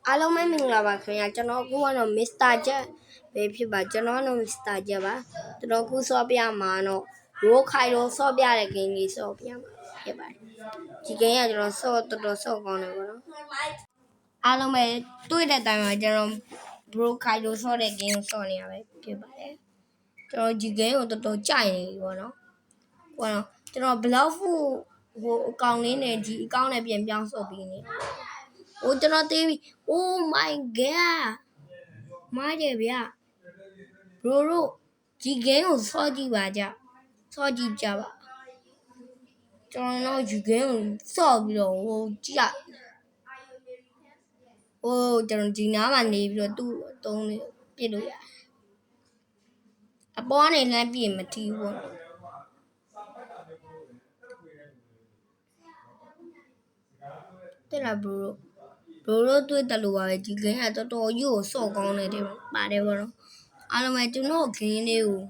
အားလုံးပဲမင်္ဂလာပါခင်ဗျာကျွန်တော်အခုကတော့ Mr. Jet ပဲဖြစ်ပါကျွန်တော်ကတော့ Mr. Jet ပါကျွန်တော်အခုဆော့ပြမှာတော့ Roll ခိုင်တော့ဆော့ပြတဲ့ game လေးဆော့ပြမှာဖြစ်ပါတယ်ဒီ game ကကျွန်တော်ဆော့တော်တော်ဆော့ကောင်းတယ်ပေါ့နော်အားလုံးပဲတွေ့တဲ့အတိုင်းမှာကျွန်တော် Roll ခိုင်တော့ဆော့တဲ့ game ကိုဆော့နေရပဲဖြစ်ပါတယ်ကျွန်တော်ဒီ game ကိုတော်တော်ကြိုက်နေပြီပေါ့နော်ကျွန်တော် block ဟိုအကောင့်လေးနဲ့ဒီအကောင့်နဲ့ပြန်ပြောင်းဆော့ပြီးနေကျွန်တော်သိပြီ Oh my god မိုက်တယ်ဗျာ bro ဒီ game ကိုဆော့ကြည့်ပါကြဆော့ကြည့်ကြပါကျွန်တော်ဒီ game ကိုဆော့ပြီးတော့ကြည့်ကျွန်တော်ဒီနားမှာနေပြီးတော့သူ့အသုံးလေးပြစ်လို့ရအပေါ်ကနေလှမ်းပြစ်မထီးဘူးပေါ့တဲ့လား bro တွေ့တယ်လို့ပါပဲဒီ game ကတော်တော်ကြီးကိုဆော့ကောင်းနေတယ်ပါတယ်ပေါ့နော်အားလုံးပဲကျွန်တော် game လေးကို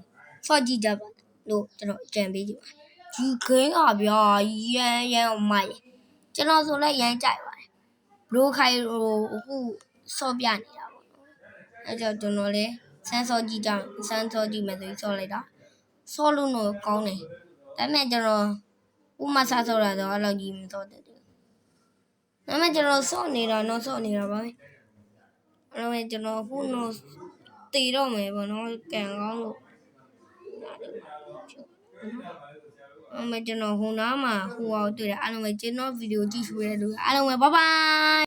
ဆော့ကြည့်ကြပါလို့ကျွန်တော်ကြံပေးကြပါဒီ game ကဗျာရန်မိုက်ကျွန်တော်ဆိုလည်းရန်ကြိုက်ပါတယ်ဘလိုခိုင်အခုဆော့ပြနေတာပေါ့အဲကြောင့်ကျွန်တော်လည်းစမ်းဆော့ကြည့်မယ်ဆိုပြီးဆော့လိုက်တာဆော့လို့တော့ကောင်းတယ်ဒါပေမဲ့ကျွန်တော်ဥမဆဆော့တာတော့အဲ့လိုကြီးမဆော့တတ်ဘူးဒါပေမဲ့ကျွန်တော်ဆော့နေတာပါပဲအဲ့လိုပဲကျွန်တော်အခုတော့တည်တော့မယ်ပေါ့နော်ကံကောင်းလို့ကျွန်တော်ဟိုနားမှာဟိုအောင်တွေ့တယ်အားလုံးပဲကျွန်တော်ဗီဒီယိုကြည့်ရှုရတဲ့လူအားလုံးပဲဘိုင်ဘိုင်